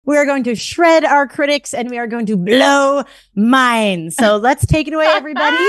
We are going to shred our critics and we are going to blow minds. So let's take it away, everybody.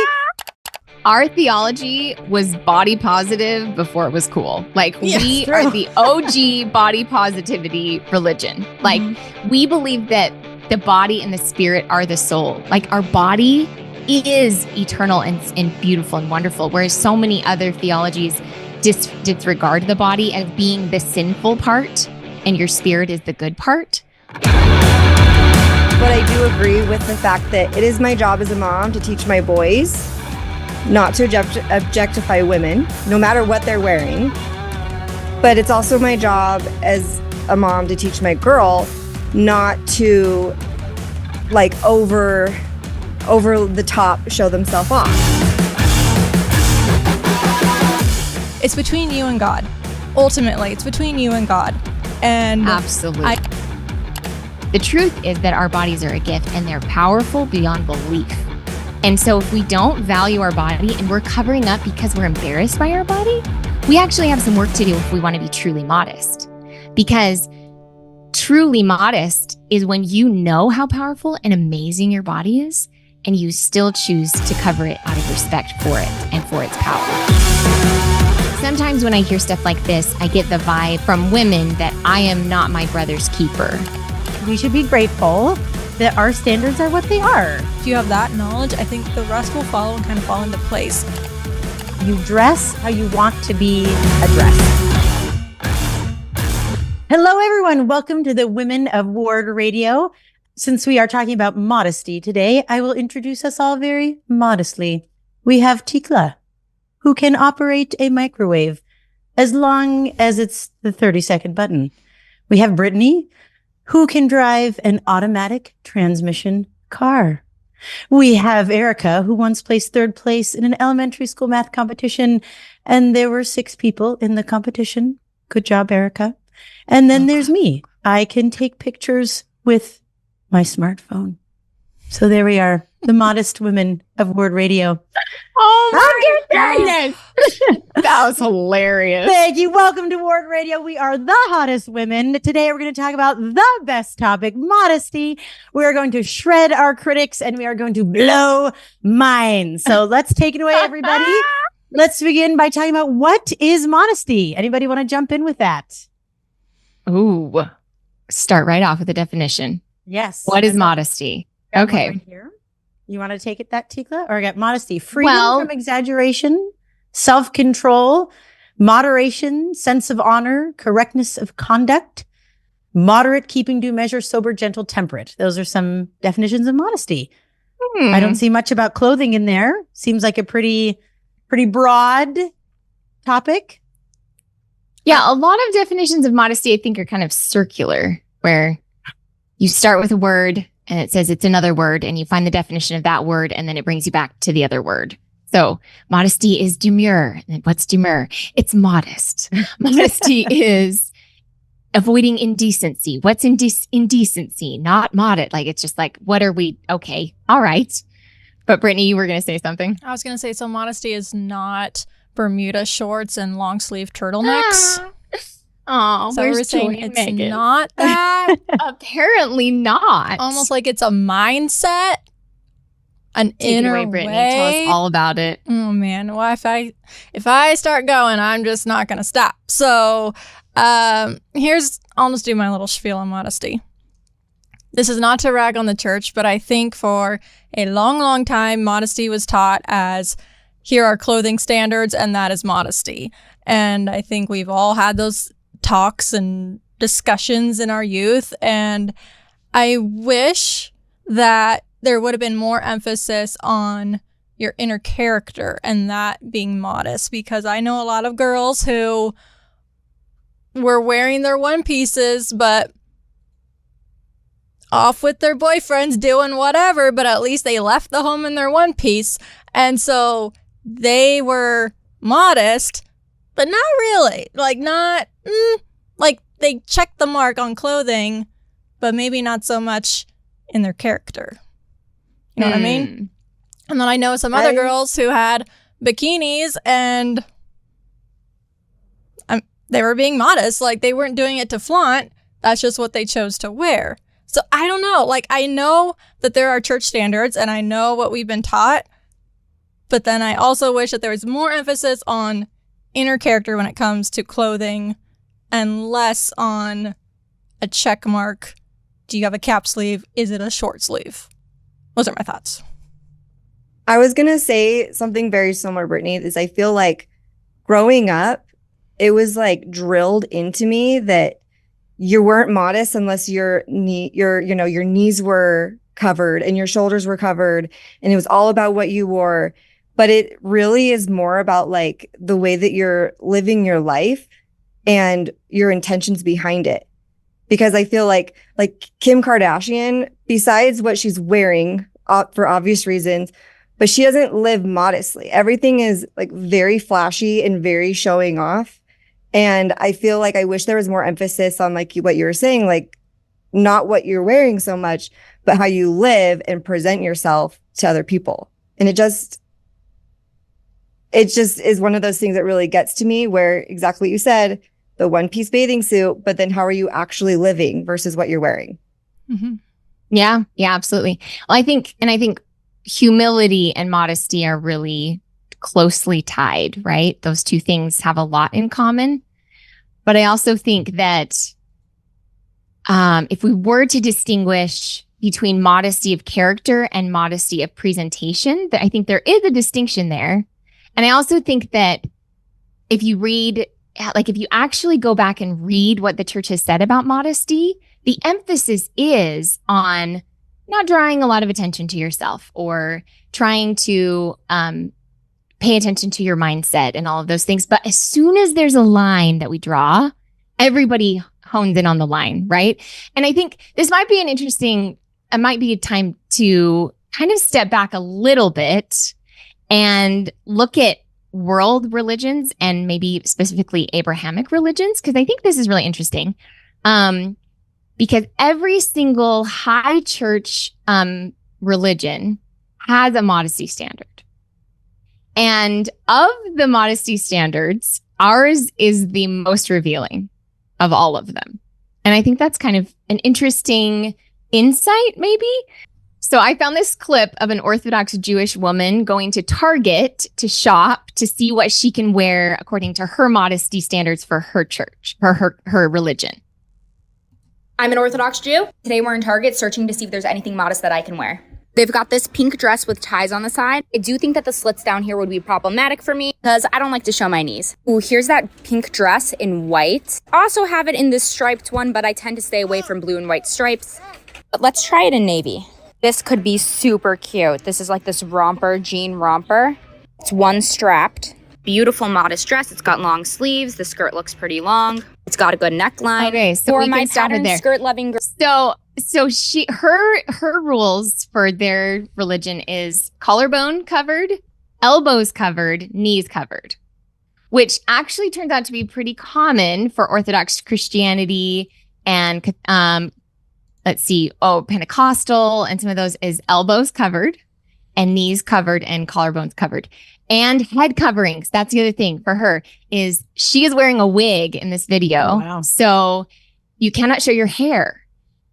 Our theology was body positive before it was cool. Like, we are the OG body positivity religion. Like, we believe that the body and the spirit are the soul. Like, our body is eternal and beautiful and wonderful, whereas so many other theologies disregard the body as being the sinful part and your spirit is the good part. But I do agree with the fact that it is my job as a mom to teach my boys not to objectify women, no matter what they're wearing. But it's also my job as a mom to teach my girl not to, like, over the top show themselves off. It's between you and God. Ultimately, it's between you and God. And absolutely. The truth is that our bodies are a gift and they're powerful beyond belief. And so if we don't value our body and we're covering up because we're embarrassed by our body, we actually have some work to do if we want to be truly modest. Because truly modest is when you know how powerful and amazing your body is, and you still choose to cover it out of respect for it and for its power. Sometimes when I hear stuff like this, I get the vibe from women that I am not my brother's keeper. We should be grateful that our standards are what they are. if you have that knowledge, I think the rest will follow and kind of fall into place. You dress how you want to be addressed. Hello, everyone. Welcome to the Women of Ward Radio. Since we are talking about modesty today, I will introduce us all very modestly. We have Tikla, who can operate a microwave as long as it's the 30-second button. We have Brittany, who can drive an automatic transmission car. We have Erica, who once placed third place in an elementary school math competition, and there were 6 people in the competition. Good job, Erica. And then there's me. I can take pictures with my smartphone. So there we are, the modest women of Word Radio. Oh my goodness. That was hilarious. Thank you. Welcome to Word Radio. We are the hottest women. Today we're going to talk about the best topic, modesty. We are going to shred our critics and we are going to blow minds. So let's take it away, everybody. Let's begin by talking about what is modesty. Anybody want to jump in with that? Ooh, start right off with the definition. Yes. What is modesty? Okay. Right here. You want to take it that, Tikla? Or I got modesty, freedom from exaggeration, self-control, moderation, sense of honor, correctness of conduct, moderate, keeping due measure, sober, gentle, temperate. Those are some definitions of modesty. I don't see much about clothing in there. Seems like a pretty broad topic. Yeah, a lot of definitions of modesty, I think, are kind of circular, where you start with a word and it says it's another word, and you find the definition of that word, and then it brings you back to the other word. So modesty is demure. And what's demure? It's modest. Modesty is avoiding indecency. What's indecency? Not modest. Like, it's just like, what are we? Okay. All right. But Brittany, you were going to say something. I was going to say, so modesty is not Bermuda shorts and long sleeve turtlenecks. Oh, so we're saying it's Megan? Not that. Apparently not. Almost like it's a mindset, an Take inner it away, Brittany. way. Tell us all about it. Oh man, well, if I start going, I'm just not gonna stop. So I'll just do my little spiel on modesty. This is not to rag on the church, but I think for a long time, modesty was taught as, here are clothing standards, and that is modesty. And I think we've all had those talks and discussions in our youth, and I wish that there would have been more emphasis on your inner character and that being modest, because I know a lot of girls who were wearing their one pieces but off with their boyfriends doing whatever, but at least they left the home in their one piece, and so they were modest, but not really. Like they checked the mark on clothing, but maybe not so much in their character. You know what I mean? And then I know some other girls who had bikinis and they were being modest. Like, they weren't doing it to flaunt. That's just what they chose to wear. So I don't know. Like, I know that there are church standards and I know what we've been taught, but then I also wish that there was more emphasis on inner character when it comes to clothing and less on a check mark. Do you have a cap sleeve? Is it a short sleeve? Those are my thoughts. I was going to say something very similar, Brittany, is I feel like growing up, it was like drilled into me that you weren't modest unless your knees were covered and your shoulders were covered, and it was all about what you wore. But it really is more about like the way that you're living your life and your intentions behind it. Because I feel like Kim Kardashian, besides what she's wearing for obvious reasons, but she doesn't live modestly. Everything is like very flashy and very showing off. And I feel like I wish there was more emphasis on like what you were saying, like not what you're wearing so much, but how you live and present yourself to other people. And it just is one of those things that really gets to me, where exactly what you said, the one-piece bathing suit, but then how are you actually living versus what you're wearing? Mm-hmm. Yeah, absolutely. Well, I think humility and modesty are really closely tied, right? Those two things have a lot in common. But I also think that if we were to distinguish between modesty of character and modesty of presentation, that I think there is a distinction there. And I also think that if you actually go back and read what the church has said about modesty, the emphasis is on not drawing a lot of attention to yourself or trying to pay attention to your mindset and all of those things. But as soon as there's a line that we draw, everybody hones in on the line, right? And I think this might be it might be a time to kind of step back a little bit and look at world religions and maybe specifically Abrahamic religions, because I think this is really interesting. Because every single high church religion has a modesty standard. And of the modesty standards, ours is the most revealing of all of them. And I think that's kind of an interesting insight, maybe. So I found this clip of an Orthodox Jewish woman going to Target to shop to see what she can wear according to her modesty standards for her church, for her religion. I'm an Orthodox Jew. Today we're in Target searching to see if there's anything modest that I can wear. They've got this pink dress with ties on the side. I do think that the slits down here would be problematic for me because I don't like to show my knees. Ooh, here's that pink dress in white. Also have it in this striped one, but I tend to stay away from blue and white stripes. But let's try it in navy. This could be super cute. This is like this jean romper. It's one strapped. Beautiful modest dress. It's got long sleeves. The skirt looks pretty long. It's got a good neckline. Okay, so for we my can stop it there. Skirt loving girl. So her rules for their religion is collarbone covered, elbows covered, knees covered, which actually turns out to be pretty common for Orthodox Christianity and Pentecostal, and some of those is elbows covered and knees covered and collarbones covered. And head coverings. That's the other thing for her is she is wearing a wig in this video. Oh, wow. So you cannot show your hair.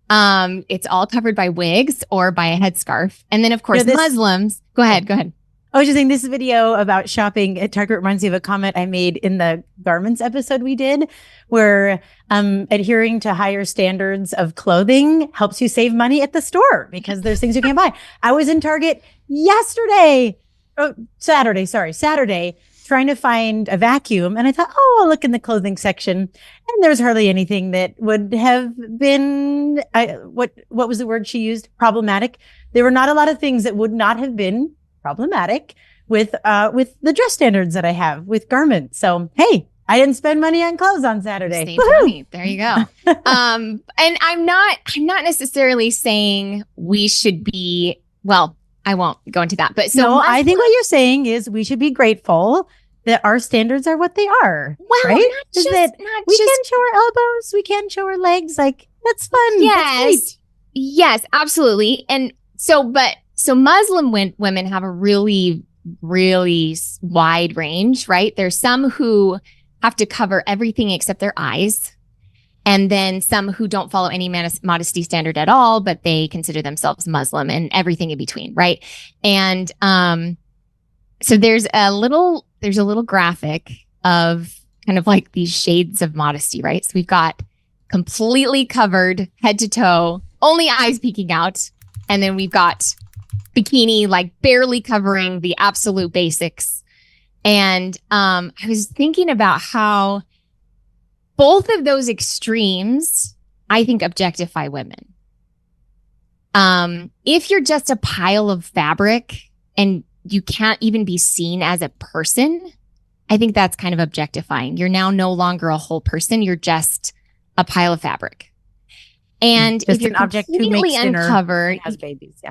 It's all covered by wigs or by a headscarf. And then of course, Muslims. Go ahead. I was just saying this video about shopping at Target reminds me of a comment I made in the garments episode we did, where adhering to higher standards of clothing helps you save money at the store because there's things you can't buy. I was in Target Saturday, trying to find a vacuum. And I thought, I'll look in the clothing section. And there's hardly anything that would have been, what was the word she used? Problematic. There were not a lot of things that would not have been problematic with the dress standards that I have with garments. So, hey, I didn't spend money on clothes on Saturday. Save money. There you go. And I'm not necessarily saying we should be, well, I won't go into that. But so I think what you're saying is we should be grateful that our standards are what they are. Well, right? we can show our elbows, we can show our legs. Like, that's fun. Yes, absolutely. And so Muslim women have a really, really wide range, right? There's some who have to cover everything except their eyes. And then some who don't follow any modesty standard at all, but they consider themselves Muslim, and everything in between, right? And so there's a little graphic of kind of like these shades of modesty, right? So we've got completely covered head to toe, only eyes peeking out. And then we've got bikini, like barely covering the absolute basics. And I was thinking about how both of those extremes, I think, objectify women. If you're just a pile of fabric and you can't even be seen as a person, I think that's kind of objectifying. You're now no longer a whole person. You're just a pile of fabric. And just if you're an object who makes dinner uncovered, and has babies.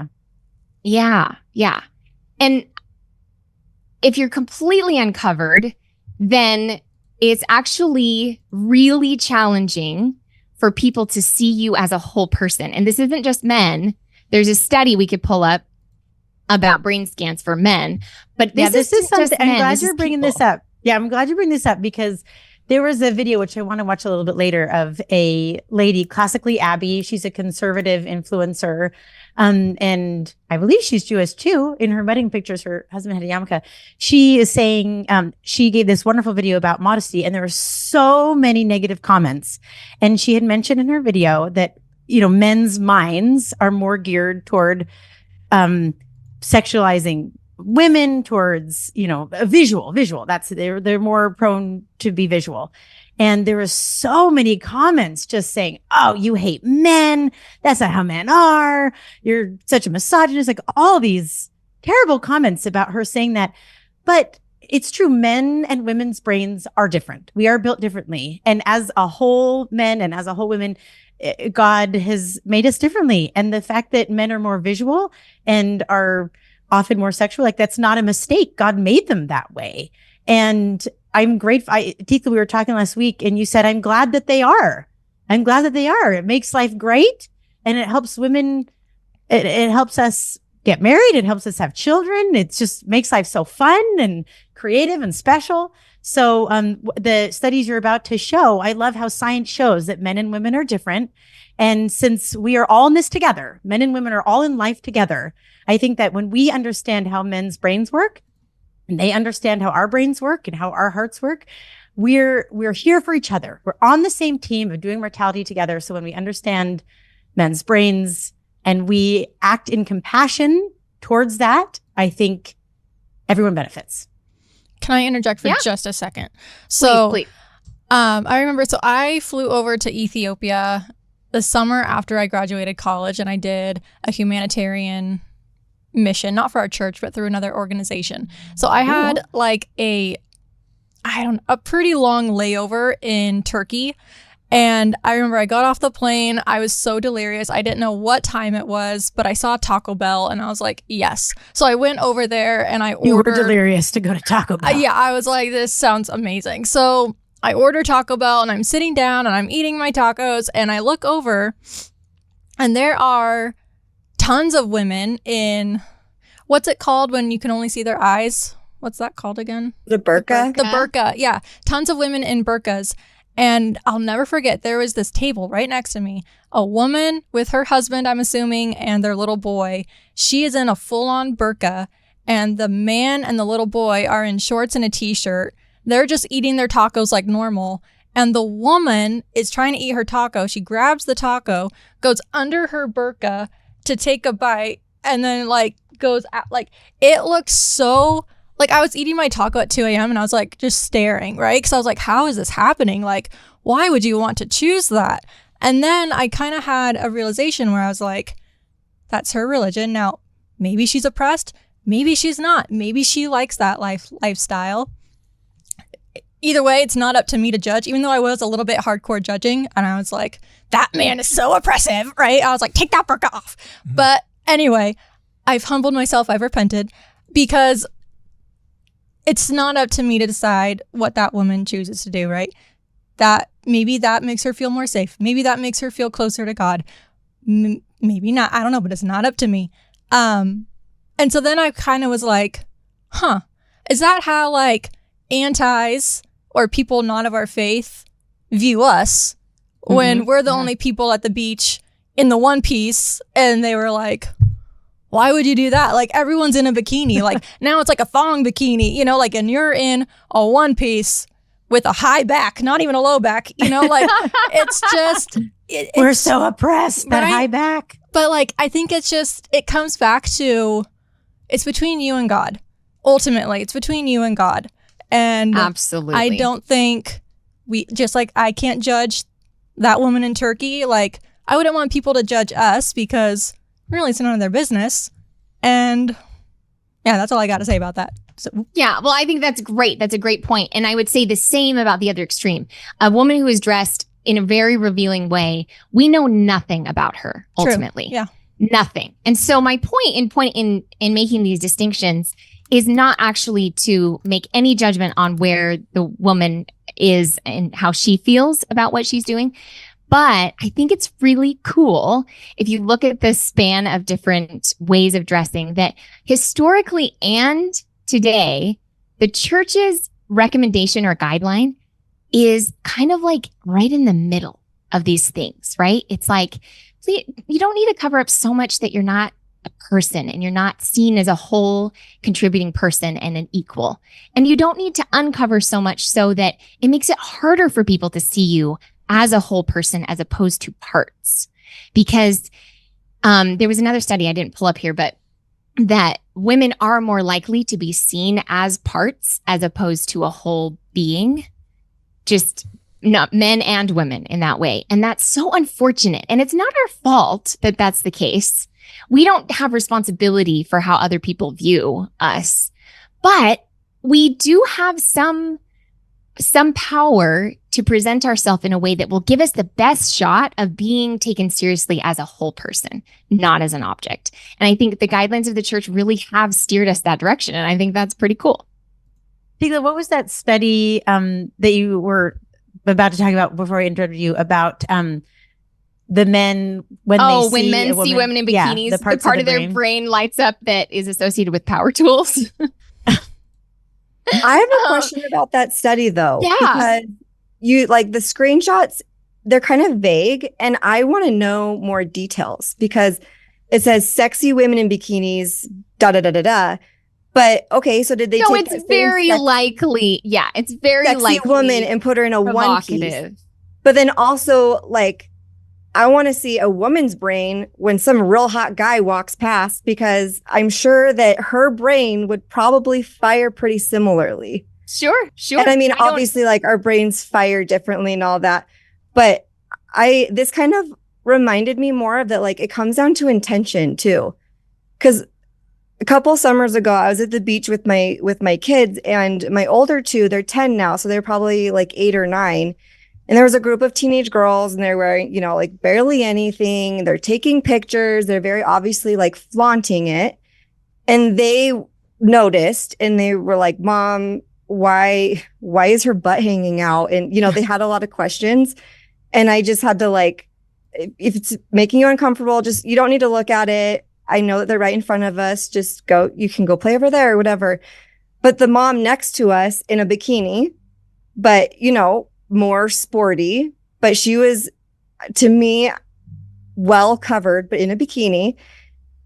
Yeah. And if you're completely uncovered, then it's actually really challenging for people to see you as a whole person. And this isn't just men. There's a study we could pull up about brain scans for men, but this is something. I'm glad you're bringing this up. Yeah, I'm glad you bring this up because there was a video, which I want to watch a little bit later, of a lady, classically Abby. She's a conservative influencer. And I believe she's Jewish too. In her wedding pictures, her husband had a yarmulke. She is saying, she gave this wonderful video about modesty, and there were so many negative comments. And she had mentioned in her video that, men's minds are more geared toward, sexualizing women, towards, visual. They're more prone to be visual. And there were so many comments just saying, oh, you hate men. That's not how men are. You're such a misogynist. Like all these terrible comments about her saying that. But it's true. Men and women's brains are different. We are built differently. And as a whole men and as a whole women, God has made us differently. And the fact that men are more visual and are often more sexual, like that's not a mistake. God made them that way. And I'm grateful. Tika, we were talking last week and you said, I'm glad that they are. I'm glad that they are. It makes life great. And it helps women. It helps us get married. It helps us have children. It just makes life so fun and creative and special. So the studies you're about to show, I love how science shows that men and women are different. And since we are all in this together, men and women are all in life together, I think that when we understand how men's brains work, and they understand how our brains work and how our hearts work, we're here for each other. We're on the same team of doing mortality together. So when we understand men's brains and we act in compassion towards that, I think everyone benefits. Can I interject for just a second? So, please. I remember, so I flew over to Ethiopia the summer after I graduated college, and I did a humanitarian mission, not for our church, but through another organization. So I had like a pretty long layover in Turkey. And I remember I got off the plane. I was so delirious. I didn't know what time it was, but I saw Taco Bell and I was like, yes. So I went over there and I ordered. You were delirious to go to Taco Bell. Yeah, I was like, this sounds amazing. So I ordered Taco Bell and I'm sitting down and I'm eating my tacos and I look over and there are tons of women in, what's it called when you can only see their eyes? What's that called again? The burqa. The burqa, yeah. Tons of women in burqas. And I'll never forget, there was this table right next to me. A woman with her husband, I'm assuming, and their little boy. She is in a full-on burqa, and the man and the little boy are in shorts and a t-shirt. They're just eating their tacos like normal. And the woman is trying to eat her taco. She grabs the taco, goes under her burqa to take a bite, and then goes out. It looks so... I was eating my taco at 2 a.m. and I was just staring, right? Because I was like, how is this happening? Why would you want to choose that? And then I kind of had a realization where I was like, that's her religion. Now, maybe she's oppressed. Maybe she's not. Maybe she likes that lifestyle. Either way, it's not up to me to judge, even though I was a little bit hardcore judging. And I was like, that man is so oppressive, right? I was like, take that burqa off. Mm-hmm. But anyway, I've humbled myself. I've repented because it's not up to me to decide what that woman chooses to do, right? That maybe that makes her feel more safe. Maybe that makes her feel closer to God. Maybe not. I don't know, but it's not up to me. And so then I kind of was like, is that how antis or people not of our faith view us? when we're the only people at the beach in the one piece, and they were like, why would you do that? Like, everyone's in a bikini. Like, now it's like a thong bikini, you know, like, and you're in a one piece with a high back, not even a low back, you know, like, it's just... We're so oppressed, that high back. But, like, I think it's just, it comes back to, it's between you and God. Ultimately, it's between you and God. And absolutely, I don't think just like I can't judge that woman in Turkey. Like, I wouldn't want people to judge us because really it's none of their business. And yeah, that's all I got to say about that. So. Yeah, well, I think that's great. That's a great point. And I would say the same about the other extreme. A woman who is dressed in a very revealing way, we know nothing about her ultimately. True. Yeah. Nothing. And so my point in making these distinctions is not actually to make any judgment on where the woman is and how she feels about what she's doing. But I think it's really cool if you look at the span of different ways of dressing that historically and today, the church's recommendation or guideline is kind of like right in the middle of these things, right? It's like, you don't need to cover up so much that you're not a person and you're not seen as a whole contributing person and an equal. And you don't need to uncover so much so that it makes it harder for people to see you as a whole person as opposed to parts. Because there was another study I didn't pull up here, but that women are more likely to be seen as parts as opposed to a whole being. Just not men and women in that way. And that's so unfortunate. And it's not our fault that that's the case. We don't have responsibility for how other people view us, but we do have some power to present ourselves in a way that will give us the best shot of being taken seriously as a whole person, not as an object. And I think the guidelines of the church really have steered us that direction. And I think that's pretty cool. Tigla, what was that study that you were about to talk about before I interrupted you about the men when men see women in bikinis, the part of their brain lights up that is associated with power tools? I have a question about that study though. Yeah. Because you like the screenshots, they're kind of vague and I want to know more details because it says sexy women in bikinis, da da da da da. But okay, so did they take it's very likely. Yeah, it's very sexy likely woman and put her in a one piece. Provocative. But then also like I want to see a woman's brain when some real hot guy walks past because I'm sure that her brain would probably fire pretty similarly. Sure. And I mean, obviously, like our brains fire differently and all that. But this kind of reminded me more of that, like it comes down to intention too. Because a couple summers ago, I was at the beach with my kids and my older two, they're 10 now. So they're probably like 8 or 9. And there was a group of teenage girls and they're wearing, you know, like barely anything. They're taking pictures. They're very obviously like flaunting it. And they noticed and they were like, Mom, why is her butt hanging out? And, you know, they had a lot of questions. And I just had to like, if it's making you uncomfortable, just, you don't need to look at it. I know that they're right in front of us. Just go, you can go play over there or whatever. But the mom next to us in a bikini, but, you know, more sporty, but she was, to me, well covered, but in a bikini.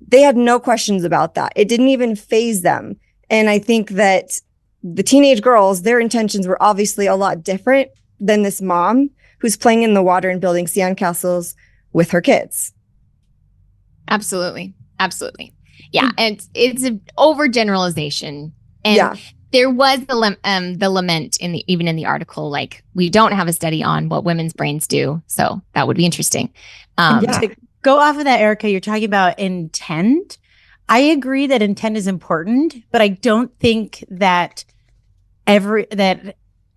They had no questions about that. It didn't even faze them. And I think that the teenage girls, their intentions were obviously a lot different than this mom who's playing in the water and building sandcastles with her kids. Absolutely. Yeah. And it's an overgeneralization. And yeah. There was the lament even in the article, like we don't have a study on what women's brains do. So that would be interesting. To go off of that, Erica, you're talking about intent. I agree that intent is important, but I don't think that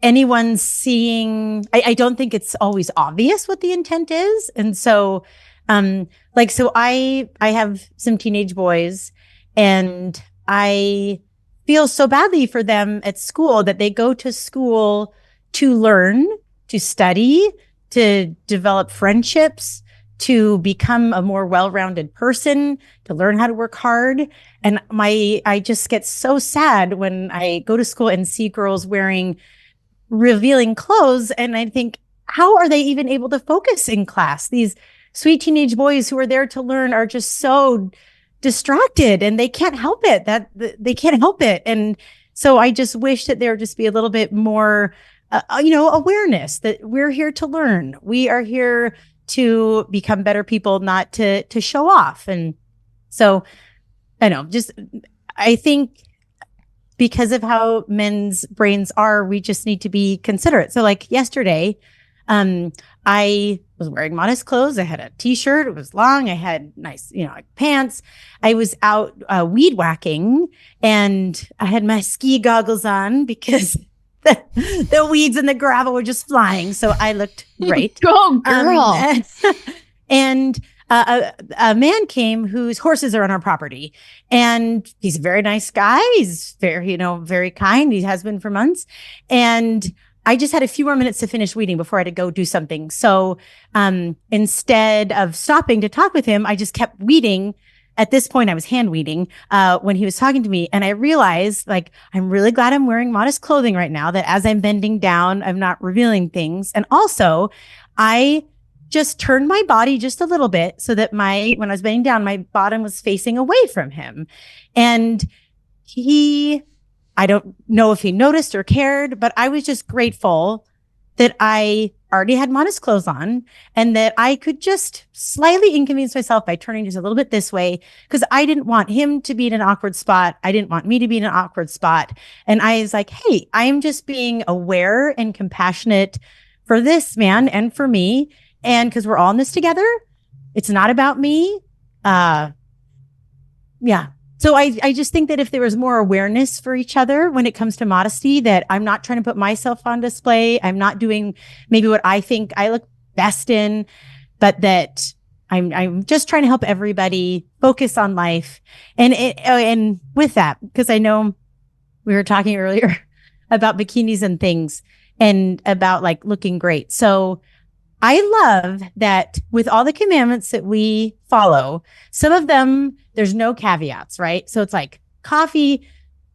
anyone's seeing, I don't think it's always obvious what the intent is. And so, so I have some teenage boys and I feel so badly for them at school that they go to school to learn, to study, to develop friendships, to become a more well-rounded person, to learn how to work hard. And I just get so sad when I go to school and see girls wearing revealing clothes. And I think, how are they even able to focus in class? These sweet teenage boys who are there to learn are just so distracted, and they can't help it. They can't help it. And so I just wish that there would just be a little bit more, awareness that we're here to learn. We are here to become better people, not to show off. And so I think because of how men's brains are, we just need to be considerate. So like yesterday, I was wearing modest clothes. I had a t-shirt. It was long. I had nice, pants. I was out weed whacking, and I had my ski goggles on because the weeds and the gravel were just flying. So I looked great. Go girl. And a man came whose horses are on our property, and he's a very nice guy. He's very, very kind. He has been for months. And I just had a few more minutes to finish weeding before I had to go do something. So instead of stopping to talk with him, I just kept weeding. At this point, I was hand weeding when he was talking to me. And I realized, I'm really glad I'm wearing modest clothing right now, that as I'm bending down, I'm not revealing things. And also, I just turned my body just a little bit so that when I was bending down, my bottom was facing away from him. And I don't know if he noticed or cared, but I was just grateful that I already had modest clothes on and that I could just slightly inconvenience myself by turning just a little bit this way, because I didn't want him to be in an awkward spot. I didn't want me to be in an awkward spot. And I was like, hey, I am just being aware and compassionate for this man and for me. And because we're all in this together, it's not about me. Yeah. So I just think that if there was more awareness for each other when it comes to modesty, that I'm not trying to put myself on display. I'm not doing maybe what I think I look best in, but that I'm just trying to help everybody focus on life. And with that, because I know we were talking earlier about bikinis and things and about looking great. So I love that with all the commandments that we follow, some of them, there's no caveats, right? So it's like coffee.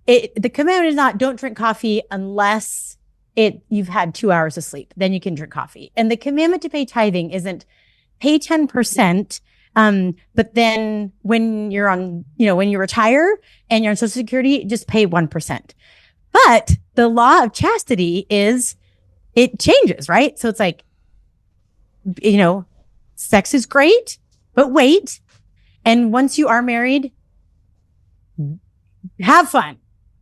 The commandment is not don't drink coffee unless you've had 2 hours of sleep. Then you can drink coffee. And the commandment to pay tithing isn't pay 10%. But then when you're on, when you retire and you're on Social Security, just pay 1%. But the law of chastity it changes, right? So it's like, sex is great, but wait. And once you are married, have fun,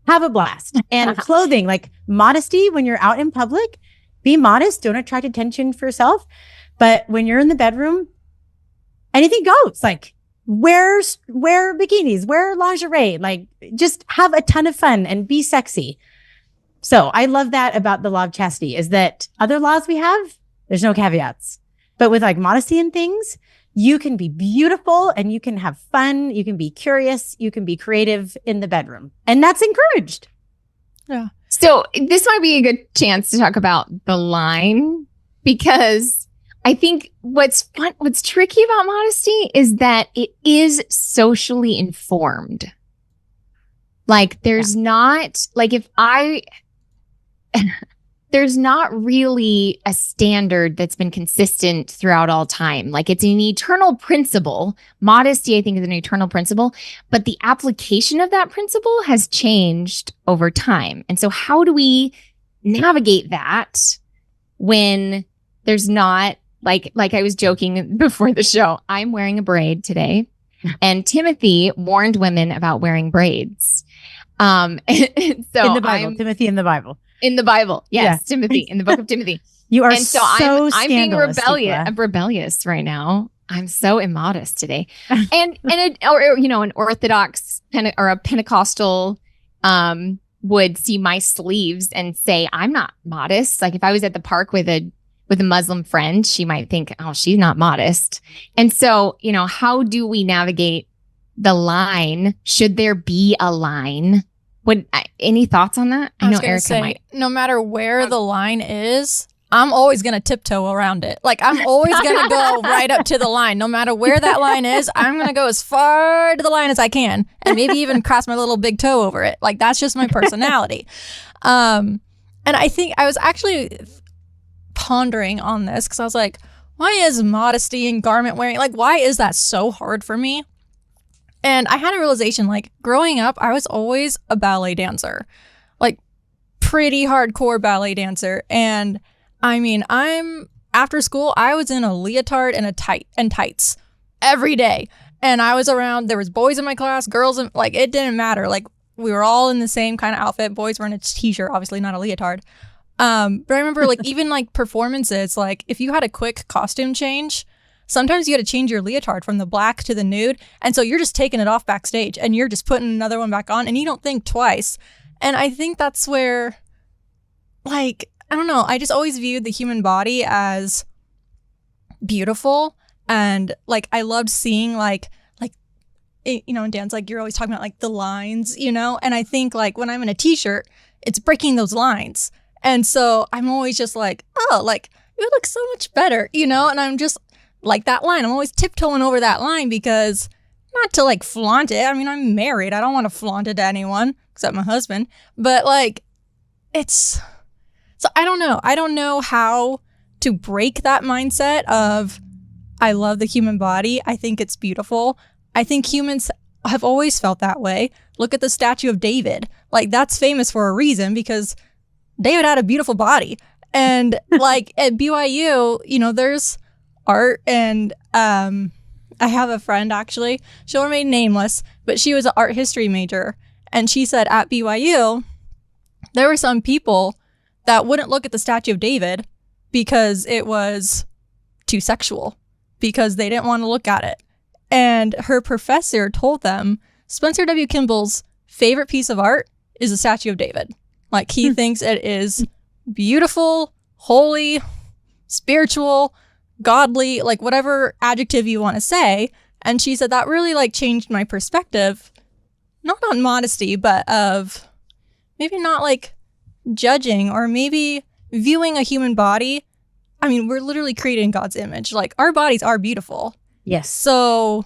have a blast. And clothing, like modesty, when you're out in public, be modest, don't attract attention for yourself. But when you're in the bedroom, anything goes. Like wear bikinis, wear lingerie, just have a ton of fun and be sexy. So I love that about the law of chastity, is that other laws we have, there's no caveats. But with modesty and things, you can be beautiful and you can have fun. You can be curious. You can be creative in the bedroom. And that's encouraged. Yeah. So this might be a good chance to talk about the line, because I think what's tricky about modesty is that it is socially informed. There's not, there's not really a standard that's been consistent throughout all time. It's an eternal principle. Modesty, I think, is an eternal principle, but the application of that principle has changed over time. And so how do we navigate that when there's not, like I was joking before the show, I'm wearing a braid today, and Timothy warned women about wearing braids. So in the Bible, Timothy in the Bible. In the Bible. Yes, yeah. Timothy, in the book of Timothy. You are and so I'm being rebellious right now. I'm so immodest today. And an Orthodox or a Pentecostal would see my sleeves and say, I'm not modest. If I was at the park with a Muslim friend, she might think, oh, she's not modest. And so, how do we navigate the line? Should there be a line? Any thoughts on that? I know Erica might. No matter where the line is, I'm always going to tiptoe around it. I'm always going to go right up to the line. No matter where that line is, I'm going to go as far to the line as I can, and maybe even cross my little big toe over it. That's just my personality. And I think I was actually pondering on this because I was like, why is modesty and garment wearing, like, why is that so hard for me? And I had a realization, like, growing up, I was always a ballet dancer, like, pretty hardcore ballet dancer. And I mean, after school, I was in a leotard and tights every day. And I was around, there was boys in my class, girls, and like, it didn't matter. Like, we were all in the same kind of outfit. Boys were in a t-shirt, obviously not a leotard. But I remember, like, even like performances, like if you had a quick costume change, sometimes you had to change your leotard from the black to the nude. And so you're just taking it off backstage and you're just putting another one back on and you don't think twice. And I think that's where, like, I don't know, I just always viewed the human body as beautiful. And like, I loved seeing like, you know, in dance, like you're always talking about like the lines, you know? And I think like when I'm in a t-shirt, it's breaking those lines. And so I'm always just like, oh, like you look so much better, you know? And I'm just like that line. I'm always tiptoeing over that line because not to like flaunt it. I mean, I'm married. I don't want to flaunt it to anyone except my husband. But like, so I don't know. I don't know how to break that mindset of I love the human body. I think it's beautiful. I think humans have always felt that way. Look at the statue of David. Like that's famous for a reason because David had a beautiful body. And like at BYU, you know, there's art and I have a friend actually, she'll remain nameless, but she was an art history major. And she said at BYU, there were some people that wouldn't look at the statue of David because it was too sexual, because they didn't want to look at it. And her professor told them Spencer W. Kimball's favorite piece of art is the statue of David. Like he thinks it is beautiful, holy, spiritual, godly, like whatever adjective you want to say. And she said that really like changed my perspective, not on modesty, but of maybe not like judging or maybe viewing a human body. I mean, we're literally created in God's image. Like our bodies are beautiful. Yes. So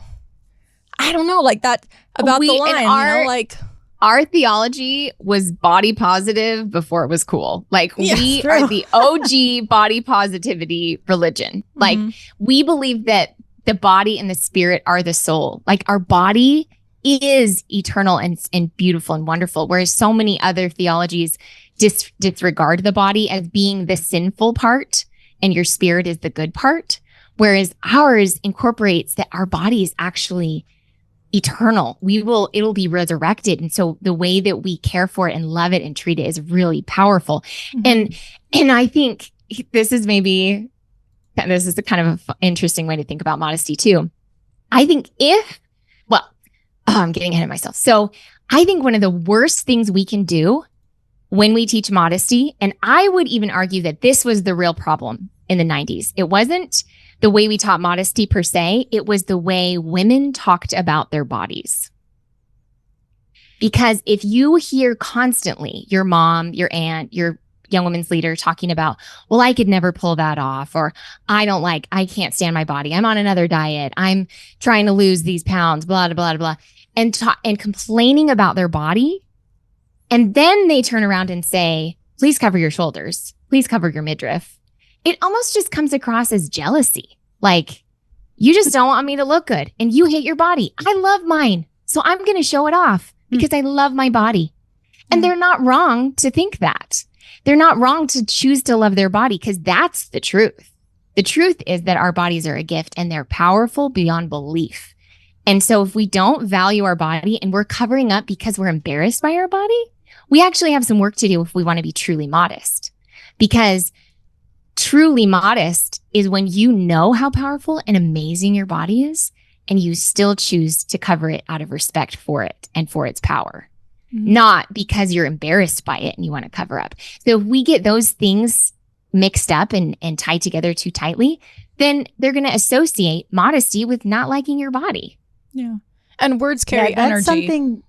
I don't know, like that about the line, you know, like our theology was body positive before it was cool. Like we are the OG body positivity religion. Like we believe that the body and the spirit are the soul. Like our body is eternal and beautiful and wonderful. Whereas so many other theologies disregard the body as being the sinful part and your spirit is the good part. Whereas ours incorporates that our body is actually eternal. It'll be resurrected. And so the way that we care for it and love it and treat it is really powerful. And I think this is a kind of an interesting way to think about modesty too. I think I'm getting ahead of myself. So I think one of the worst things we can do when we teach modesty, and I would even argue that this was the real problem in the 90s. It wasn't the way we taught modesty per se, it was the way women talked about their bodies. Because if you hear constantly your mom, your aunt, your young women's leader talking about, well, I could never pull that off, or I can't stand my body. I'm on another diet. I'm trying to lose these pounds, blah, blah, blah, blah, and complaining about their body. And then they turn around and say, please cover your shoulders. Please cover your midriff. It almost just comes across as jealousy. Like, you just don't want me to look good and you hate your body. I love mine. So I'm going to show it off because I love my body. And they're not wrong to think that. They're not wrong to choose to love their body because that's the truth. The truth is that our bodies are a gift and they're powerful beyond belief. And so if we don't value our body and we're covering up because we're embarrassed by our body, we actually have some work to do if we want to be truly modest. Because truly modest is when you know how powerful and amazing your body is, and you still choose to cover it out of respect for it and for its power, not because you're embarrassed by it and you want to cover up. So if we get those things mixed up and tied together too tightly, then they're going to associate modesty with not liking your body. Yeah. And words carry energy.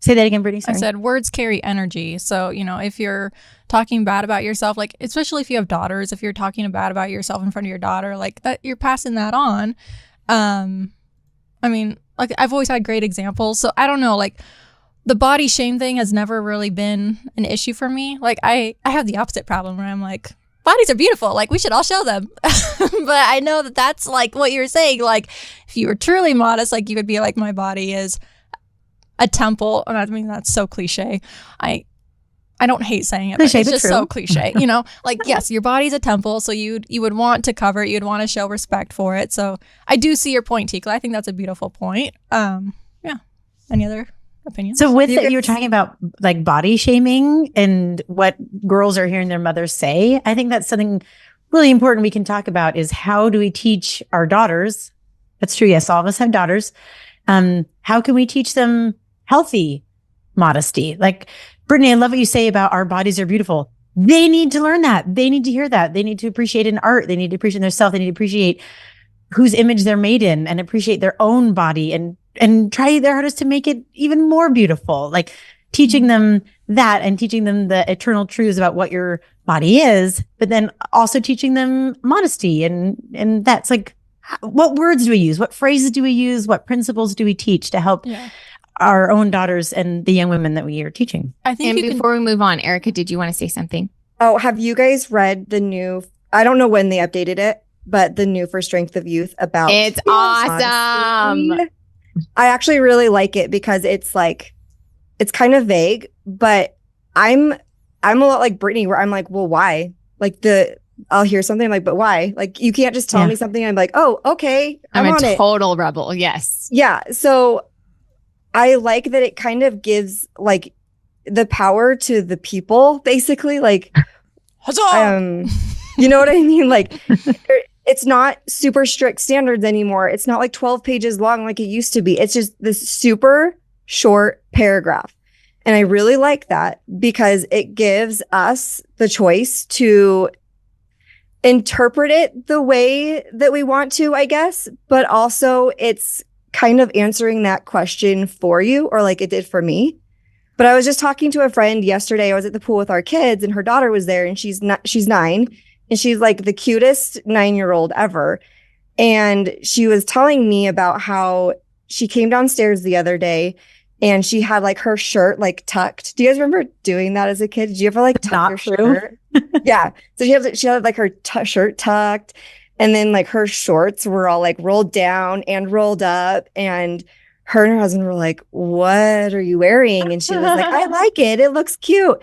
Say that again, Brittany. Sorry. I said words carry energy. So, you know, if you're talking bad about yourself, like, especially if you have daughters, if you're talking bad about yourself in front of your daughter, like that, you're passing that on. I mean, like I've always had great examples. So I don't know, like the body shame thing has never really been an issue for me. Like I have the opposite problem where I'm like, bodies are beautiful. Like, we should all show them. But I know that that's like what you're saying. Like, if you were truly modest, like, you would be like, my body is a temple. And I mean, that's so cliche. I don't hate saying it, but it's just so cliche, you know, like, yes, your body's a temple. So you would want to cover it. You'd want to show respect for it. So I do see your point, Tikla. I think that's a beautiful point. Yeah. Any other opinions? So with that, you were talking about like body shaming and what girls are hearing their mothers say. I think that's something really important we can talk about is how do we teach our daughters? That's true. Yes. All of us have daughters. How can we teach them healthy modesty? Like, Brittany, I love what you say about our bodies are beautiful. They need to learn that. They need to hear that. They need to appreciate in art. They need to appreciate themselves. They need to appreciate whose image they're made in and appreciate their own body and try their hardest to make it even more beautiful. Like teaching them that and teaching them the eternal truths about what your body is, but then also teaching them modesty. And that's like, what words do we use? What phrases do we use? What principles do we teach to help our own daughters and the young women that we are teaching? I think before we move on, Erica, did you want to say something? Oh, have you guys read the new, I don't know when they updated it, but the new For Strength of Youth about it's awesome. Modesty. I actually really like it because it's like, it's kind of vague, but I'm a lot like Brittany where I'm like, well, why? Like I'll hear something I'm like, but why? Like, you can't just tell me something. I'm like, oh, okay. I'm on a total rebel. Yes. Yeah. So I like that it kind of gives like the power to the people, basically. Like, you know what I mean? Like, it's not super strict standards anymore. It's not like 12 pages long like it used to be. It's just this super short paragraph. And I really like that because it gives us the choice to interpret it the way that we want to, I guess. But also it's kind of answering that question for you, or like it did for me. But I was just talking to a friend yesterday. I was at the pool with our kids and her daughter was there and she's 9 and she's like the cutest 9-year-old ever. And she was telling me about how she came downstairs the other day and she had like her shirt like tucked. Do you guys remember doing that as a kid? Did you ever like tuck your shirt? Yeah. So she had like her shirt tucked. And then like her shorts were all like rolled down and rolled up. And her and her husband were like, what are you wearing? And she was like, I like it. It looks cute.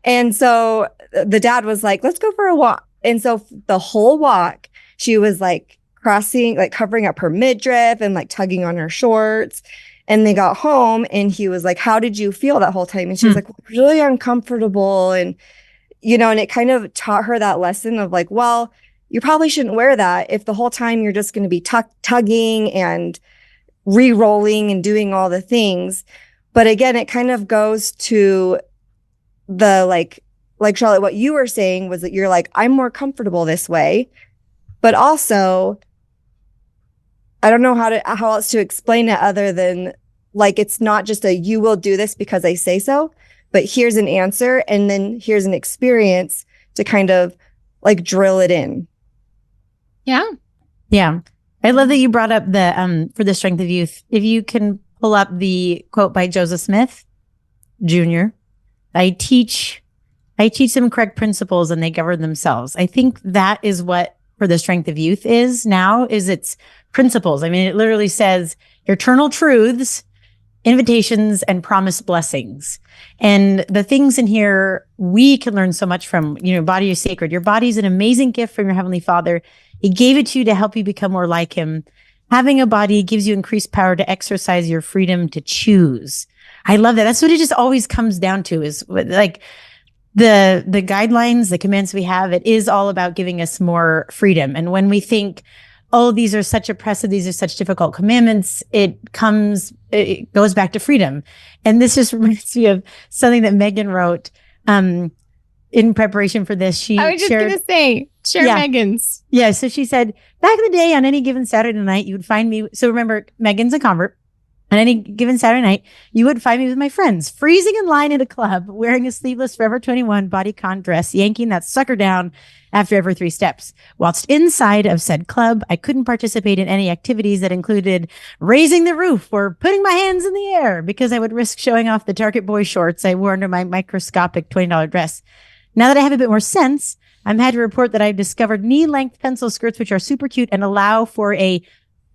And so the dad was like, let's go for a walk. And so the whole walk, she was like crossing, like covering up her midriff and like tugging on her shorts. And they got home and he was like, how did you feel that whole time? And she was like, really uncomfortable. And, you know, and it kind of taught her that lesson of like, well, you probably shouldn't wear that if the whole time you're just going to be tugging and re-rolling and doing all the things. But again, it kind of goes to the like Charlotte, what you were saying was that you're like, I'm more comfortable this way. But also, I don't know how else to explain it other than like, it's not just you will do this because I say so, but here's an answer. And then here's an experience to kind of like drill it in. Yeah. Yeah. I love that you brought up the, For the Strength of Youth. If you can pull up the quote by Joseph Smith Jr. I teach them correct principles and they govern themselves. I think that is what For the Strength of Youth is now, is its principles. I mean, it literally says eternal truths, invitations, and promised blessings. And the things in here we can learn so much from, you know, body is sacred. Your body is an amazing gift from your Heavenly Father. He gave it to you to help you become more like him. Having a body gives you increased power to exercise your freedom to choose. I love that. That's what it just always comes down to, is like the guidelines, the commands we have. It is all about giving us more freedom. And when we think, oh, these are such oppressive, these are such difficult commandments, it goes back to freedom. And this just reminds me of something that Megan wrote in preparation for this. I was just going to say, share Megan's. Yeah. So she said, back in the day on any given Saturday night, you would find me. So remember, Megan's a convert. On any given Saturday night, you would find me with my friends, freezing in line at a club, wearing a sleeveless Forever 21 bodycon dress, yanking that sucker down after every 3 steps. Whilst inside of said club, I couldn't participate in any activities that included raising the roof or putting my hands in the air because I would risk showing off the Target boy shorts I wore under my microscopic $20 dress. Now that I have a bit more sense, I'm happy to report that I've discovered knee-length pencil skirts, which are super cute and allow for a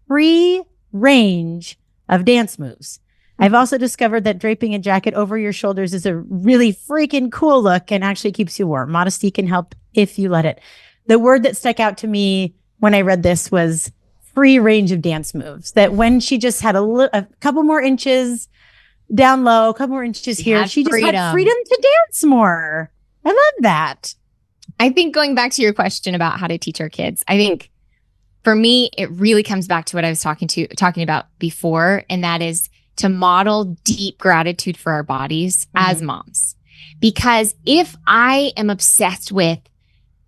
free range of dance moves. I've also discovered that draping a jacket over your shoulders is a really freaking cool look and actually keeps you warm. Modesty can help if you let it. The word that stuck out to me when I read this was free range of dance moves. That when she just had a couple more inches down low, a couple more inches here, she just had freedom to dance more. I love that. I think going back to your question about how to teach our kids, I think for me, it really comes back to what I was talking about before, and that is to model deep gratitude for our bodies as moms. Because if I am obsessed with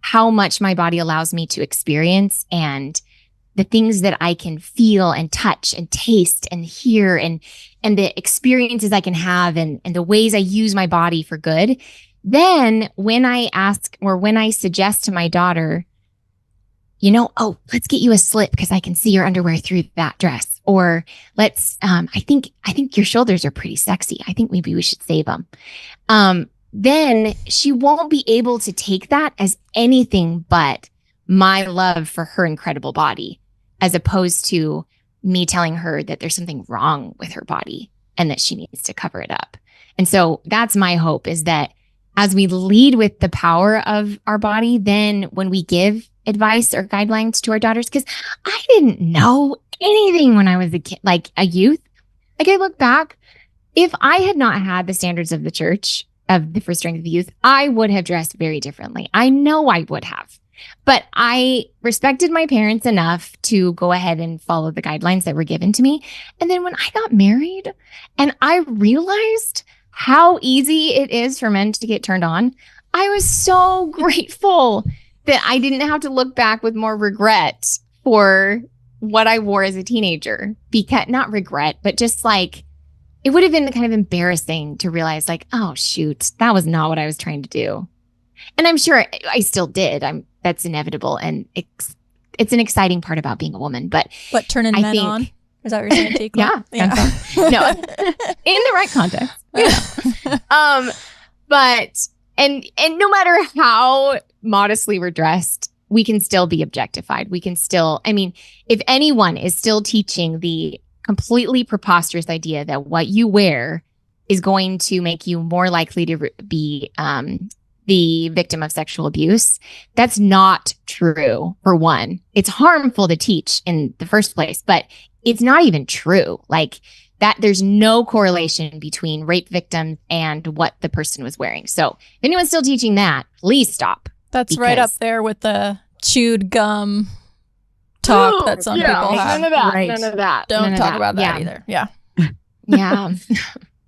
how much my body allows me to experience and the things that I can feel and touch and taste and hear and the experiences I can have and the ways I use my body for good, then when I ask or when I suggest to my daughter, oh, let's get you a slip because I can see your underwear through that dress. Or let's, I think your shoulders are pretty sexy. I think maybe we should save them. Then she won't be able to take that as anything but my love for her incredible body, as opposed to me telling her that there's something wrong with her body and that she needs to cover it up. And so that's my hope, is that as we lead with the power of our body, then when we give advice or guidelines to our daughters, because I didn't know anything when I was a kid, like a youth. Like I look back, if I had not had the standards of the church, of the First Strength of Youth, I would have dressed very differently. I know I would have. But I respected my parents enough to go ahead and follow the guidelines that were given to me. And then when I got married and I realized how easy it is for men to get turned on, I was so grateful that I didn't have to look back with more regret for what I wore as a teenager. Because, not regret, but just like, it would have been kind of embarrassing to realize like, oh, shoot, that was not what I was trying to do. And I'm sure I still did. That's inevitable. And it's an exciting part about being a woman. But turning men on? Is that what you're saying, Tikla? Yeah. No, in the right context. Yeah. But no matter how modestly we're dressed, we can still be objectified. We can still, if anyone is still teaching the completely preposterous idea that what you wear is going to make you more likely to be the victim of sexual abuse, that's not true. For one, it's harmful to teach in the first place, but it's not even true. Like that, there's no correlation between rape victims and what the person was wearing. So if anyone's still teaching that, please stop. That's right up there with the chewed gum talk that some people have. None of that. Right. None of that. Don't talk about that either. Yeah. Yeah.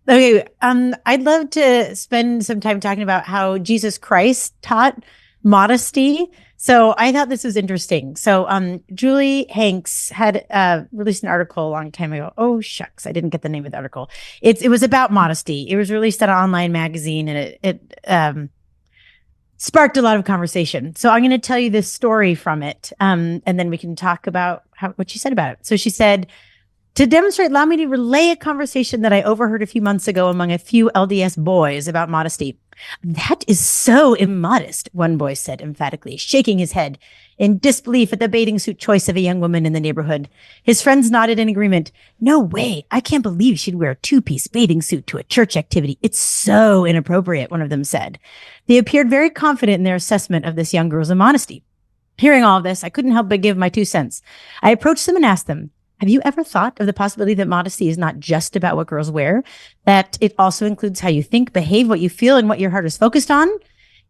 Okay. I'd love to spend some time talking about how Jesus Christ taught modesty. So I thought this was interesting. So Julie Hanks had released an article a long time ago. Oh, shucks. I didn't get the name of the article. It was about modesty. It was released at an online magazine, and it sparked a lot of conversation. So I'm going to tell you this story from it, and then we can talk about what she said about it. So she said, to demonstrate, allow me to relay a conversation that I overheard a few months ago among a few LDS boys about modesty. That is so immodest, one boy said emphatically, shaking his head in disbelief at the bathing suit choice of a young woman in the neighborhood. His friends nodded in agreement. No way. I can't believe she'd wear a two-piece bathing suit to a church activity. It's so inappropriate, one of them said. They appeared very confident in their assessment of this young girl's immodesty. Hearing all of this, I couldn't help but give my 2 cents. I approached them and asked them, have you ever thought of the possibility that modesty is not just about what girls wear, that it also includes how you think, behave, what you feel, and what your heart is focused on?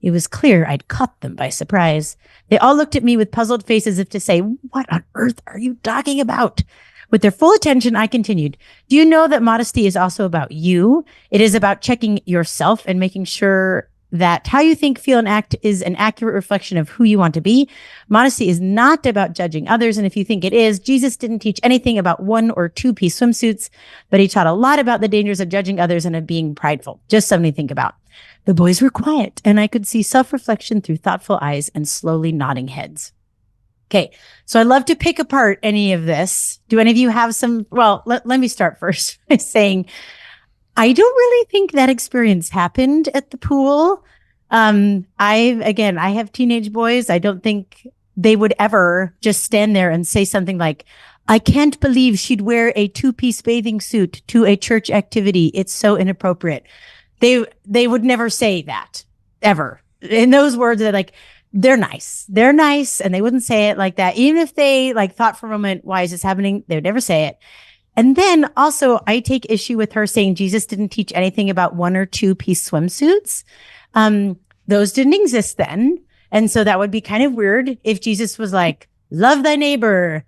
It was clear I'd caught them by surprise. They all looked at me with puzzled faces as if to say, what on earth are you talking about? With their full attention, I continued, do you know that modesty is also about you? It is about checking yourself and making sure that how you think, feel, and act is an accurate reflection of who you want to be. Modesty is not about judging others. And if you think it is, Jesus didn't teach anything about 1 or 2-piece swimsuits, but he taught a lot about the dangers of judging others and of being prideful. Just something to think about. The boys were quiet, and I could see self-reflection through thoughtful eyes and slowly nodding heads. Okay, so I'd love to pick apart any of this. Do any of you have some? Well, let me start first by saying, I don't really think that experience happened at the pool. I have teenage boys. I don't think they would ever just stand there and say something like, I can't believe she'd wear a 2-piece bathing suit to a church activity. It's so inappropriate. They would never say that ever. In those words, they're like, they're nice. They're nice. And they wouldn't say it like that. Even if they like thought for a moment, why is this happening? They would never say it. And then also I take issue with her saying Jesus didn't teach anything about 1 or 2-piece swimsuits. Those didn't exist then. And so that would be kind of weird if Jesus was like, love thy neighbor,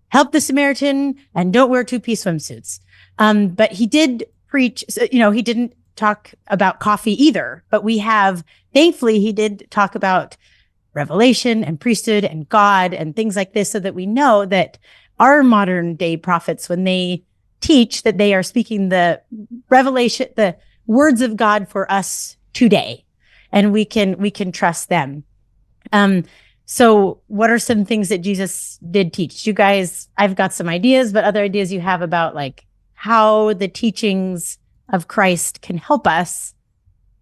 help the Samaritan, and don't wear 2-piece swimsuits. But he did preach, he didn't talk about coffee either, but thankfully he did talk about revelation and priesthood and God and things like this, so that we know that our modern day prophets, when they teach, that they are speaking the revelation, the words of God for us today, and we can trust them. So what are some things that Jesus did teach? You guys, I've got some ideas, but other ideas you have about like how the teachings of Christ can help us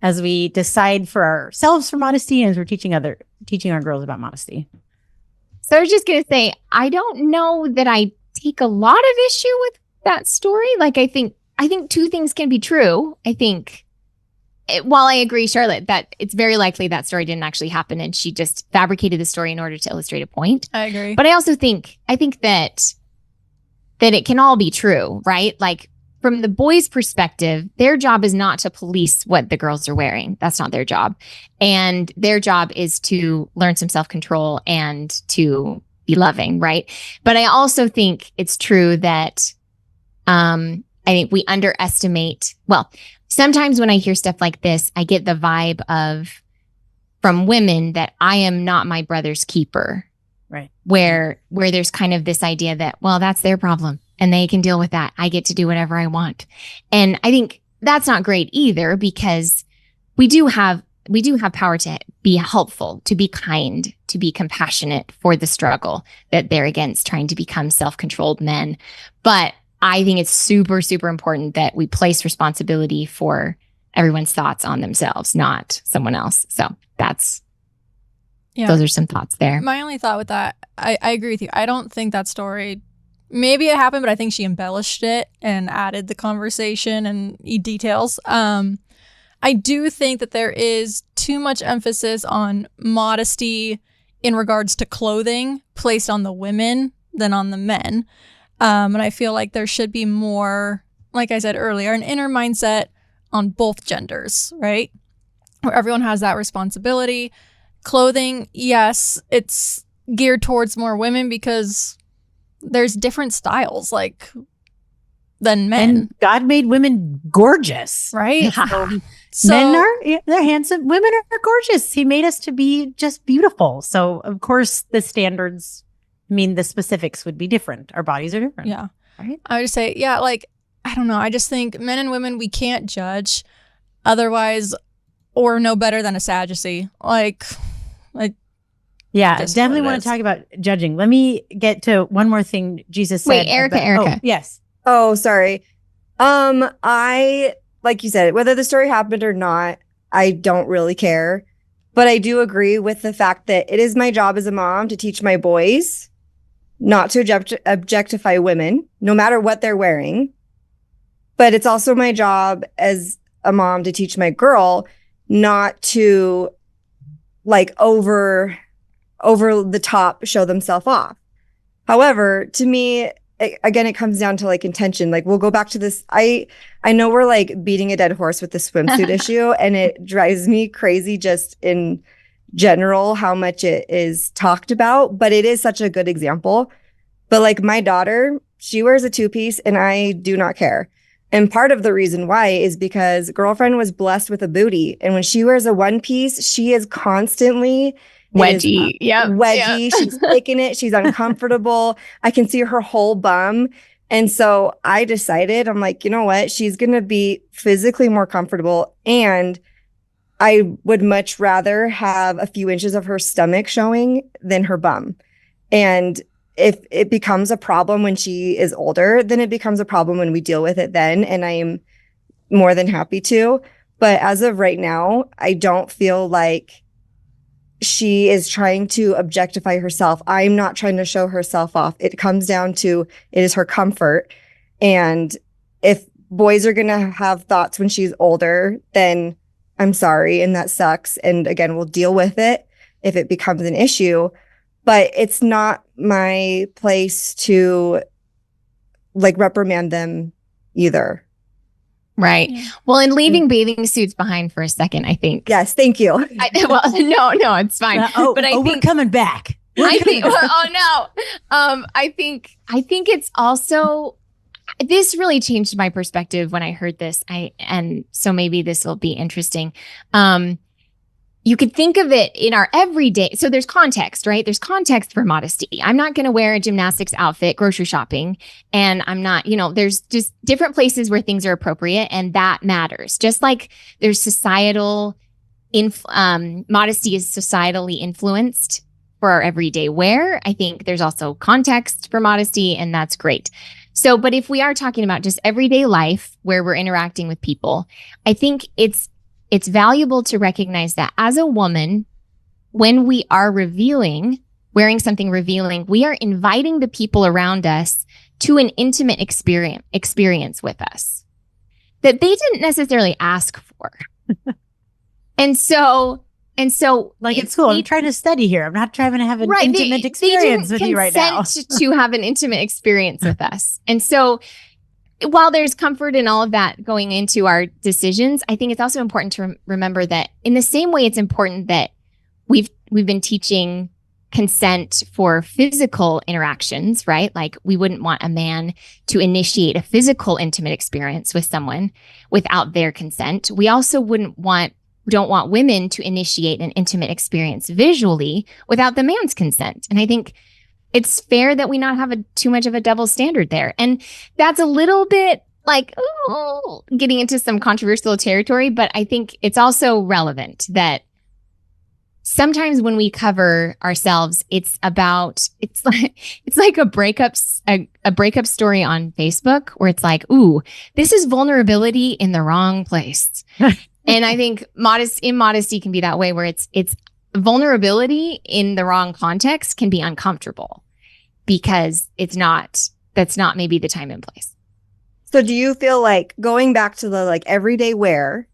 as we decide for ourselves for modesty and as we're teaching our girls about modesty. So I was just going to say, I don't know that I take a lot of issue with that story. Like, I think 2 things can be true. I think, while I agree, Charlotte, that it's very likely that story didn't actually happen and she just fabricated the story in order to illustrate a point. I agree. But I also think that it can all be true, right? Like, from the boys' perspective, their job is not to police what the girls are wearing. That's not their job. And their job is to learn some self-control and to be loving, right? But I also think it's true that I think we underestimate, sometimes when I hear stuff like this, I get the vibe from women that I am not my brother's keeper. Right. Where there's kind of this idea that, well, that's their problem and they can deal with that. I get to do whatever I want. And I think that's not great either, because we do have power to be helpful, to be kind, to be compassionate for the struggle that they're against, trying to become self-controlled men. But I think it's super, super important that we place responsibility for everyone's thoughts on themselves, not someone else. So those are some thoughts there. My only thought with that, I agree with you. I don't think that story, maybe it happened, but I think she embellished it and added the conversation and details. I do think that there is too much emphasis on modesty in regards to clothing placed on the women than on the men. And I feel like there should be more, like I said earlier, an inner mindset on both genders, right? Where everyone has that responsibility. Clothing, yes, it's geared towards more women because there's different styles than men. And God made women gorgeous. Right? So men they're handsome. Women are gorgeous. He made us to be just beautiful. So of course the standards mean the specifics would be different. Our bodies are different. Yeah. Right? I would just say, I don't know. I just think men and women, we can't judge. Otherwise, or no better than a Sadducee. Yeah, definitely want to talk about judging. Let me get to one more thing Jesus said. Wait, Erica. Oh, yes. Oh, sorry. I, like you said, whether the story happened or not, I don't really care. But I do agree with the fact that it is my job as a mom to teach my boys not to objectify women, no matter what they're wearing. But it's also my job as a mom to teach my girl not to over the top show themselves off. However, to me, again, it comes down to intention. We'll go back to this. I know we're beating a dead horse with the swimsuit issue, and it drives me crazy just in general how much it is talked about, but it is such a good example. But my daughter, she wears a 2-piece and I do not care. And part of the reason why is because girlfriend was blessed with a booty. And when she wears a 1-piece, she is constantly wedgie. Wedgie. Yep. She's taking it. She's uncomfortable. I can see her whole bum. And so I decided, I'm like, you know what? She's going to be physically more comfortable. And I would much rather have a few inches of her stomach showing than her bum. And if it becomes a problem when she is older, then it becomes a problem when we deal with it then. And I am more than happy to. But as of right now, I don't feel like she is trying to objectify herself. I'm not trying to show herself off. It comes down to it is her comfort. And if boys are going to have thoughts when she's older, then I'm sorry. And that sucks. And again, we'll deal with it if it becomes an issue. But it's not my place to like reprimand them either. Right. Well, and leaving bathing suits behind for a second, I think. Yes, thank you. No, it's fine. But I think we're coming back. I think. I think it's also. This really changed my perspective when I heard this. And so maybe this will be interesting. You could think of it in our everyday. So there's context, right? There's context for modesty. I'm not going to wear a gymnastics outfit grocery shopping. And I'm not, there's just different places where things are appropriate. And that matters. Just like there's societal, modesty is societally influenced for our everyday wear. I think there's also context for modesty, and that's great. So, but if we are talking about just everyday life where we're interacting with people, I think it's valuable to recognize that as a woman, when we are wearing something revealing, we are inviting the people around us to an intimate experience with us that they didn't necessarily ask for. And so like at school, I'm trying to study here. I'm not trying to have an intimate experience with you right now. To have an intimate experience with us. And so while there's comfort in all of that going into our decisions, I think it's also important to remember that in the same way it's important that we've been teaching consent for physical interactions, right? Like we wouldn't want a man to initiate a physical intimate experience with someone without their consent. We also don't want women to initiate an intimate experience visually without the man's consent. And I think it's fair that we not have too much of a double standard there. And that's a little bit like getting into some controversial territory, but I think it's also relevant that sometimes when we cover ourselves, it's like a breakup story on Facebook where it's like, ooh, this is vulnerability in the wrong place. And I think immodesty can be that way where it's vulnerability in the wrong context can be uncomfortable because that's not maybe the time and place. So do you feel like going back to the like everyday wear,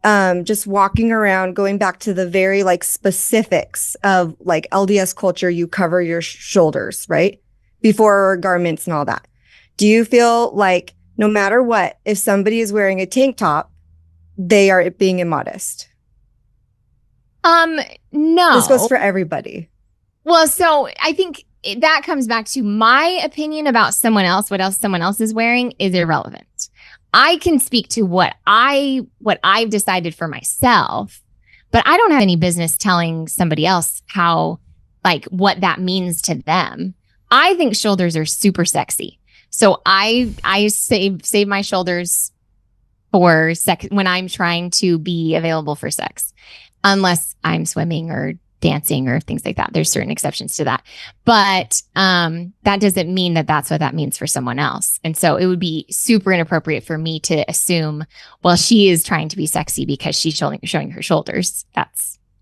just walking around, going back to the very like specifics of like LDS culture, you cover your shoulders, right? Before garments and all that. Do you feel like no matter what, if somebody is wearing a tank top, they are being immodest? No. This goes for everybody. Well, so I think that comes back to my opinion about someone else. What else someone else is wearing is irrelevant. I can speak to what I've decided for myself, but I don't have any business telling somebody else how, like, what that means to them. I think shoulders are super sexy. So I save my shoulders for sex when I'm trying to be available for sex, unless I'm swimming or dancing or things like that. There's certain exceptions to that. But that doesn't mean that that's what that means for someone else. And so it would be super inappropriate for me to assume, well, she is trying to be sexy because she's showing her shoulders. I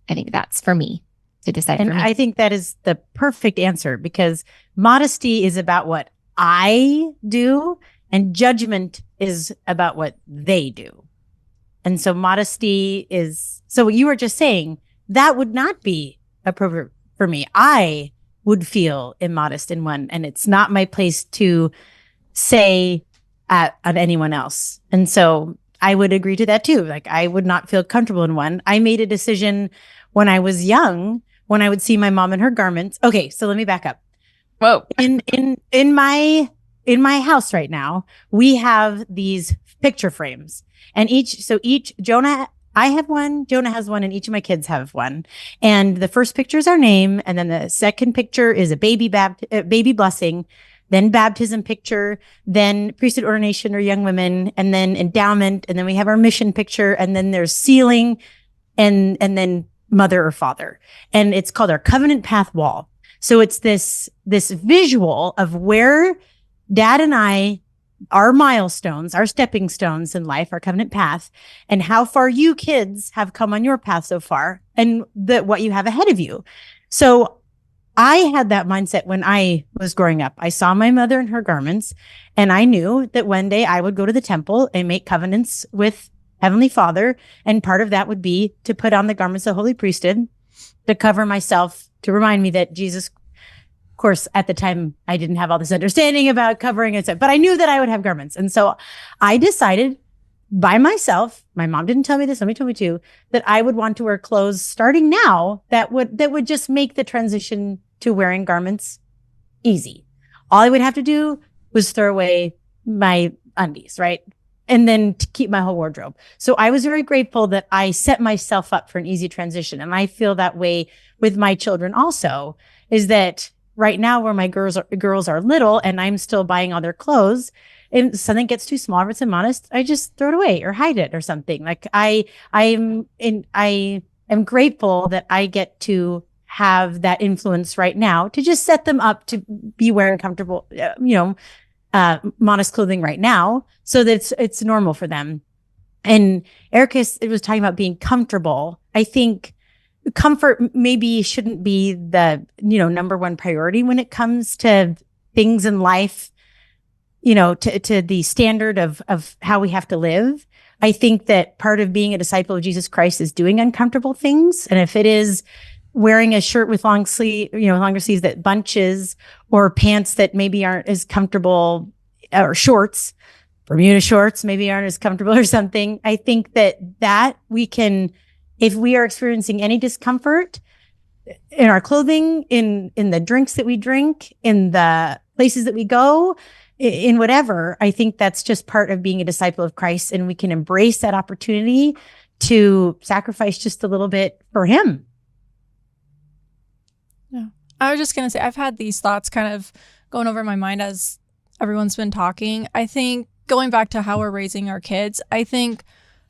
think that's for me to decide. And I think that is the perfect answer, because modesty is about what I do and judgment is about what they do. And so modesty is, so what you were just saying, that would not be appropriate for me. I would feel immodest in one, and it's not my place to say on anyone else. And so I would agree to that too. Like, I would not feel comfortable in one. I made a decision when I was young, when I would see my mom in her garments. Okay, so let me back up. Whoa. In my house right now, we have these picture frames, and each Jonah, I have one, Jonah has one, and each of my kids have one. And the first picture is our name, and then the second picture is a baby blessing, then baptism picture, then priesthood ordination or young women, and then endowment, and then we have our mission picture, and then there's sealing, and then mother or father. And it's called our covenant path wall. So it's this visual of where Dad and I our milestones, our stepping stones in life, our covenant path, and how far you kids have come on your path so far, and what you have ahead of you. So I had that mindset when I was growing up. I saw my mother in her garments, and I knew that one day I would go to the temple and make covenants with Heavenly Father. And part of that would be to put on the garments of holy priesthood, to cover myself, to remind me that Jesus, of course, at the time, I didn't have all this understanding about covering and stuff, but I knew that I would have garments. And so I decided by myself, my mom didn't tell me this, somebody told me to, that I would want to wear clothes starting now that would just make the transition to wearing garments easy. All I would have to do was throw away my undies, right? And then to keep my whole wardrobe. So I was very grateful that I set myself up for an easy transition. And I feel that way with my children also, is that right now where my girls are little and I'm still buying all their clothes, if something gets too small, if it's immodest, I just throw it away or hide it or something. Like I am grateful that I get to have that influence right now to just set them up to be wearing comfortable, modest clothing right now, so that it's normal for them. And Erica was talking about being comfortable. I think comfort maybe shouldn't be the, number one priority when it comes to things in life, to the standard of how we have to live. I think that part of being a disciple of Jesus Christ is doing uncomfortable things. And if it is wearing a shirt with longer sleeves that bunches, or pants that maybe aren't as comfortable, or shorts, Bermuda shorts maybe aren't as comfortable or something. I think that we can, if we are experiencing any discomfort in our clothing, in the drinks that we drink, in the places that we go, in whatever, I think that's just part of being a disciple of Christ. And we can embrace that opportunity to sacrifice just a little bit for him. Yeah. I was just going to say, I've had these thoughts kind of going over my mind as everyone's been talking. I think going back to how we're raising our kids, I think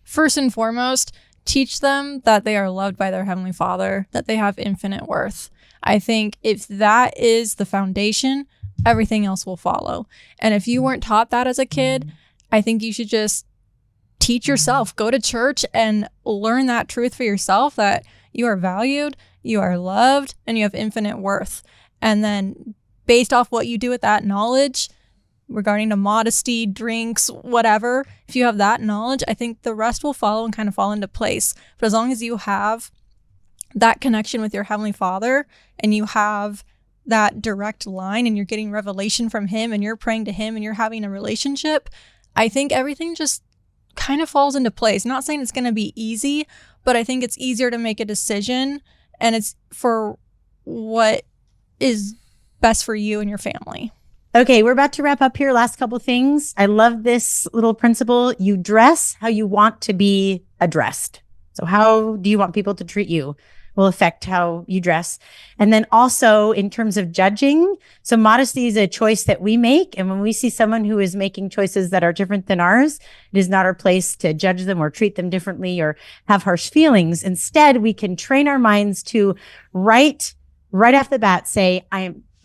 first and foremost, teach them that they are loved by their Heavenly Father, that they have infinite worth. I think if that is the foundation, everything else will follow. And if you weren't taught that as a kid, I think you should just teach yourself, go to church and learn that truth for yourself, that you are valued, you are loved, and you have infinite worth. And then based off what you do with that knowledge regarding to modesty, drinks, whatever, if you have that knowledge, I think the rest will follow and kind of fall into place. But as long as you have that connection with your Heavenly Father and you have that direct line and you're getting revelation from him and you're praying to him and you're having a relationship, I think everything just kind of falls into place. Not saying it's going to be easy, but I think it's easier to make a decision, and it's for what is best for you and your family. Okay, we're about to wrap up here. Last couple things. I love this little principle. You dress how you want to be addressed. So how do you want people to treat you will affect how you dress. And then also in terms of judging, so modesty is a choice that we make. And when we see someone who is making choices that are different than ours, it is not our place to judge them or treat them differently or have harsh feelings. Instead, we can train our minds to right off the bat say,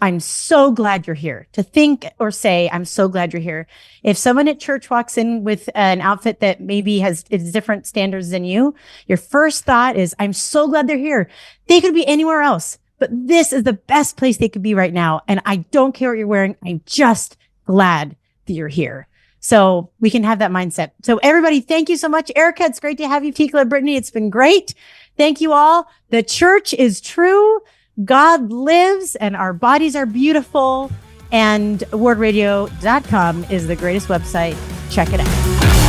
I'm so glad you're here. To think or say, I'm so glad you're here. If someone at church walks in with an outfit that maybe is different standards than you, your first thought is, I'm so glad they're here. They could be anywhere else, but this is the best place they could be right now. And I don't care what you're wearing. I'm just glad that you're here. So we can have that mindset. So everybody, thank you so much. Erica, it's great to have you. Tikla, Brittany, it's been great. Thank you all. The church is true. God lives and our bodies are beautiful, and wardradio.com is the greatest website. Check it out.